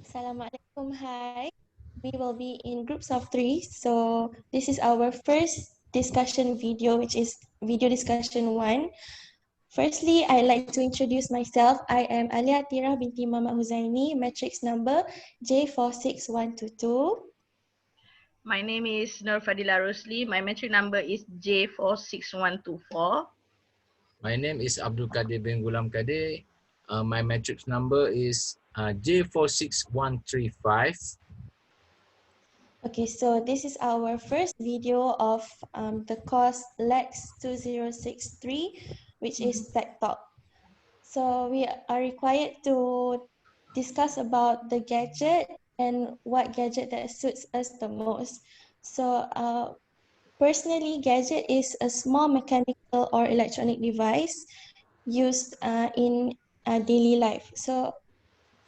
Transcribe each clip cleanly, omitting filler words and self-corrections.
Assalamualaikum. Hi. We will be in groups of three. So this is our first discussion video, which is video discussion one. Firstly, I'd like to introduce myself. I am Alia Tira binti Mama Huzaini, matrix number J46122. My name is Nur Fadila Rosli. My metric number is J46124. My name is Abdul Kadir bin Gulam Kadir. My matrix number is J46135. Okay, so this is our first video of the course LAX2063, which is Tech Talk. So we are required to discuss about the gadget and what gadget that suits us the most. So personally, gadget is a small mechanical or electronic device used in daily life. So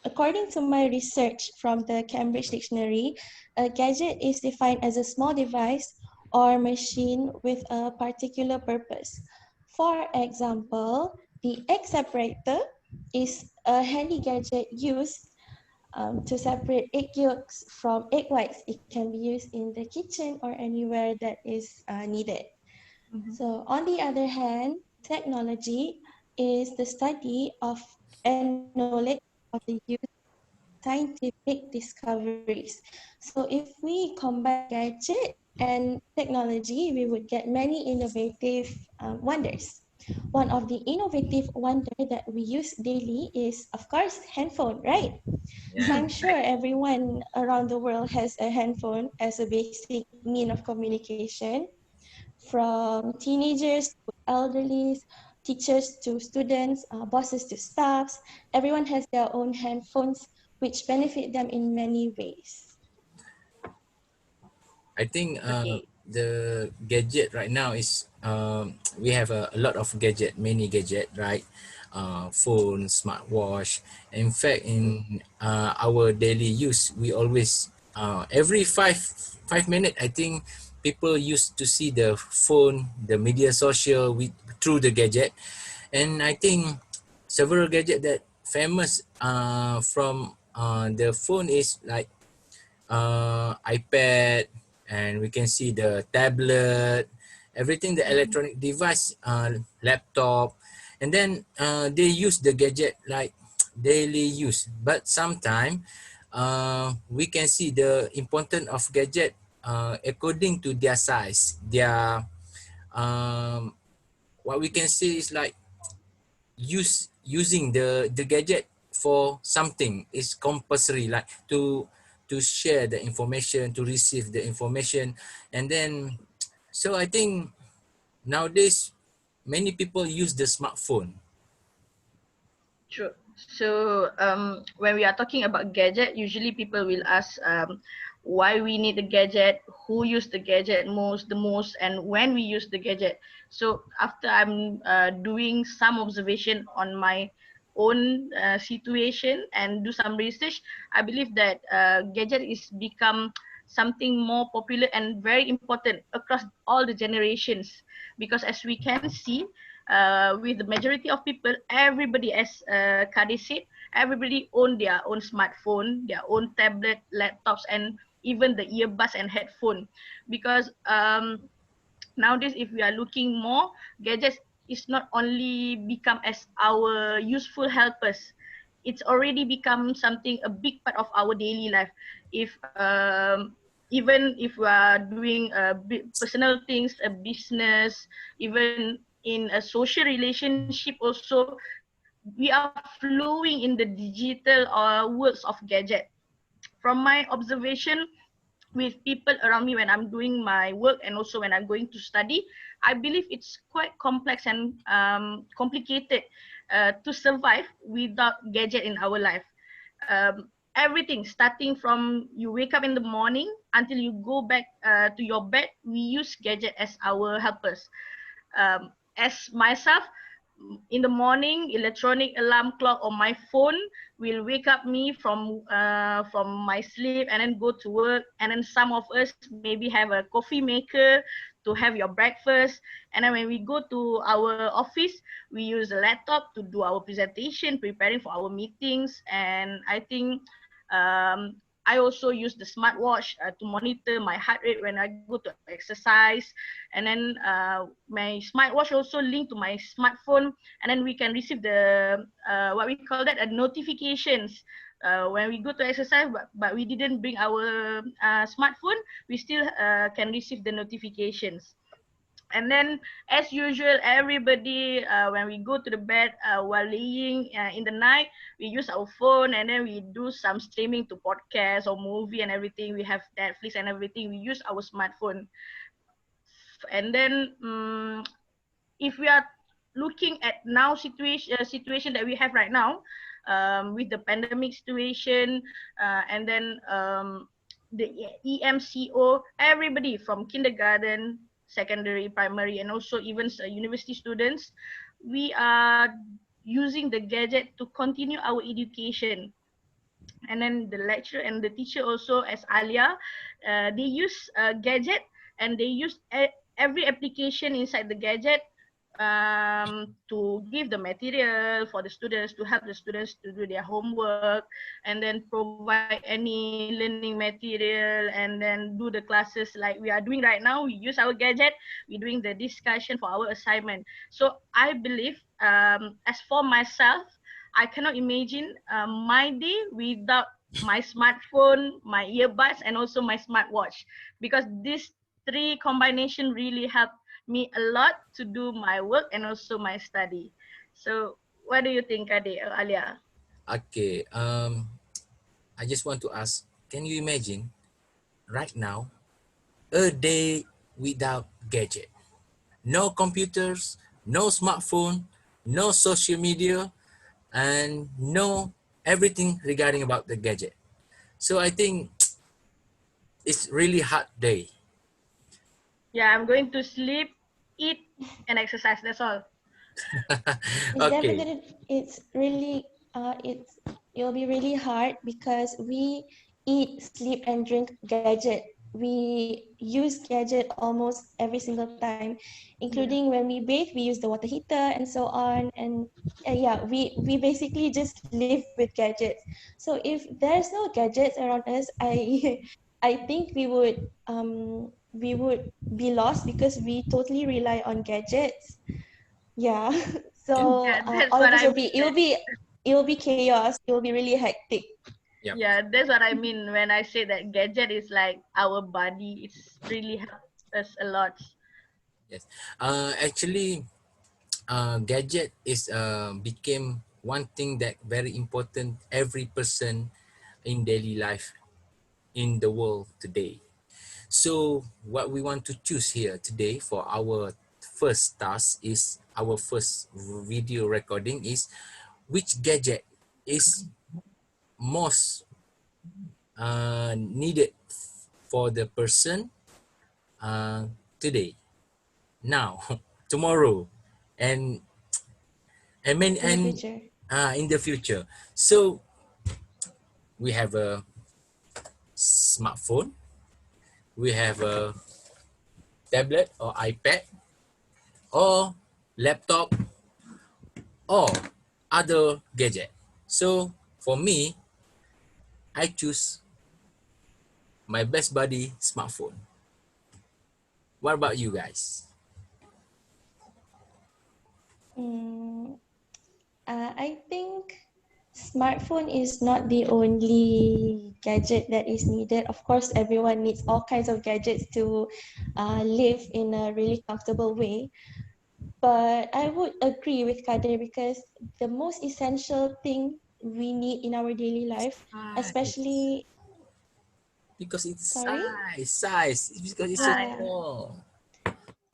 according to my research from the Cambridge Dictionary, a gadget is defined as a small device or machine with a particular purpose. For example, the egg separator is a handy gadget used to separate egg yolks from egg whites. It can be used in the kitchen or anywhere that is needed. So on the other hand, technology is the study of and knowledge of the use scientific discoveries. So if we combine gadget and technology, we would get many innovative wonders. One of the innovative wonder that we use daily is, of course, handphone, right? So Yeah. I'm sure everyone around the world has a handphone as a basic mean of communication, from teenagers to elderly, teachers to students, bosses to staffs. Everyone has their own handphones, which benefit them in many ways. I think Okay. the gadget right now is we have a lot of gadget, many gadget, right? Phone, smartwatch. In fact, in our daily use, we always every five minutes, I think people used to see the phone, the media social with through the gadget, and I think several gadget that famous from the phone is like iPad, and we can see the tablet, everything, the electronic device, laptop, and then they use the gadget like daily use. But sometimes we can see the importance of gadget according to their size. Their what we can see is like using the gadget for something is compulsory, like to share the information, to receive the information. And then so I think nowadays many people use the smartphone. True. So when we are talking about gadget, usually people will ask why we need the gadget, who use the gadget the most, and when we use the gadget. So after I'm doing some observation on my own situation and do some research, I believe that gadget is become something more popular and very important across all the generations, because as we can see, with the majority of people, everybody, as Kadi said, everybody own their own smartphone, their own tablet, laptops, and even the earbuds and headphone. Because nowadays, if we are looking more, gadgets is not only become as our useful helpers, it's already become something a big part of our daily life. If even if we are doing personal things, a business, even in a social relationship also, we are flowing in the digital worlds of gadget. From my observation with people around me when I'm doing my work and also when I'm going to study, I believe it's quite complex and complicated to survive without gadget in our life. Everything starting from you wake up in the morning until you go back to your bed, we use gadget as our helpers. As myself, in the morning, electronic alarm clock on my phone will wake up me from my sleep and then go to work. And then some of us maybe have a coffee maker to have your breakfast. And then when we go to our office, we use a laptop to do our presentation, preparing for our meetings. And I think I also use the smartwatch to monitor my heart rate when I go to exercise. And then my smartwatch also linked to my smartphone, and then we can receive the what we call that notifications when we go to exercise, but we didn't bring our smartphone, we still can receive the notifications. And then, as usual, everybody, when we go to the bed while laying in the night, we use our phone, and then we do some streaming to podcast or movie and everything. We have Netflix and everything. We use our smartphone. And then, if we are looking at now situation that we have right now, with the pandemic situation, and then the EMCO, everybody from kindergarten, secondary, primary, and also even university students, we are using the gadget to continue our education. And then the lecturer and the teacher also, as Alia, they use gadget, and they use every application inside the gadget to give the material for the students, to help the students to do their homework, and then provide any learning material, and then do the classes like we are doing right now. We use our gadget, we're doing the discussion for our assignment. So I believe, as for myself, I cannot imagine my day without my smartphone, my earbuds, and also my smartwatch, because these three combination really help me a lot to do my work and also my study. So what do you think, Alia? Okay. I just want to ask, can you imagine right now a day without gadget? No computers, no smartphone, no social media, and no everything regarding about the gadget. So I think it's really hard day. Yeah, I'm going to sleep, eat, and exercise. That's all. It's Okay. definitely, it's really, it'll be really hard because we eat, sleep, and drink gadget. We use gadget almost every single time, Yeah. including when we bathe, we use the water heater and so on. And yeah, we basically just live with gadgets. So if there's no gadgets around us, I I think we would be lost because we totally rely on gadgets. Yeah. Yeah. So Yeah, that's all of what us I will mean. be, it will be chaos. It will be really hectic. Yep. Yeah, that's what I mean when I say that gadget is like our body. It's really helped us a lot. Yes. Actually, gadget is became one thing that very important every person in daily life in the world today. So what we want to choose here today for our first task is our first video recording is which gadget is most needed for the person uh, today, now, tomorrow, and In the future. in the future. So we have a smartphone, we have a tablet or iPad or laptop or other gadget. So for me, I choose my best buddy smartphone. What about you guys? Mm, I think smartphone is not the only gadget that is needed. Of course, everyone needs all kinds of gadgets to live in a really comfortable way. But I would agree with Kadir because the most essential thing we need in our daily life, Size. especially, Because it's sorry? size. It's because it's so Yeah. Hi. small.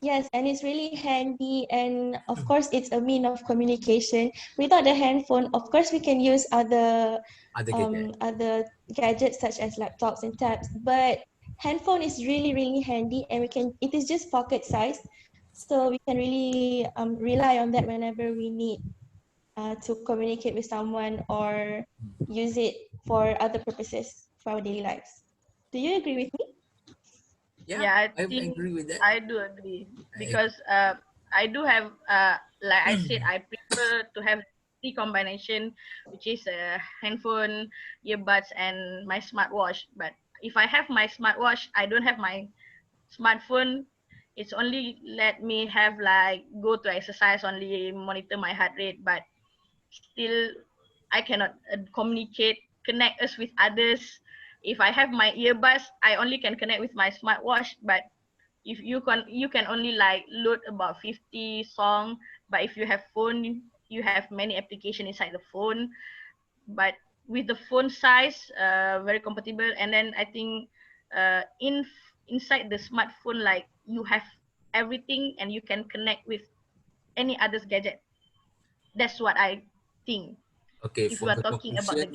Yes, and it's really handy, and of course, it's a mean of communication. Without the handphone, of course, we can use Other gadget. other gadgets such as laptops and tabs. But handphone is really really handy, and we can. It is just pocket size, so we can really rely on that whenever we need to communicate with someone or use it for other purposes for our daily lives. Do you agree with me? Yeah, Yeah, I I think agree with that. I do agree I because I do have, like I said, I prefer to have three combination, which is a handphone, earbuds, and my smartwatch. But if I have my smartwatch, I don't have my smartphone. It's only let me have like go to exercise, only monitor my heart rate, but still I cannot communicate, connect us with others. If I have my earbuds, I only can connect with my smartwatch. But if you can only like load about 50 song. But if you have phone, you have many application inside the phone. But with the phone size, very compatible. And then I think inside the smartphone, like you have everything and you can connect with any other gadget. That's what I think Okay, if you for are the talking about the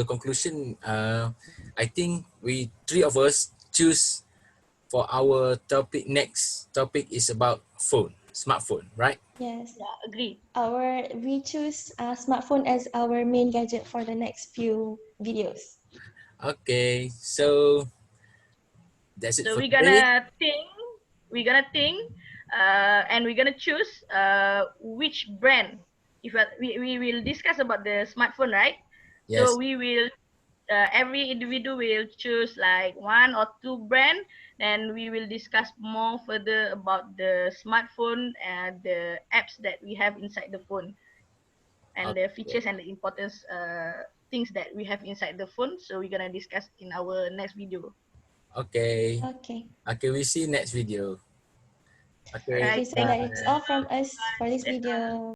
conclusion, gadget. I think we three of us choose for our topic. Next topic is about phone, smartphone, right? Yes. Yeah, agree. We choose smartphone as our main gadget for the next few videos. Okay, so that's it So for we're today. gonna think, and we're gonna choose which brand. If we will discuss about the smartphone, right? So Yes. we will every individual will choose like one or two brand, and we will discuss more further about the smartphone and the apps that we have inside the phone and the Okay. features and the importance things that we have inside the phone. So we're gonna discuss in our next video. Okay. Okay. Okay. We see you next video. All Okay. right, Okay, so thank that you. is all from us for this That's video.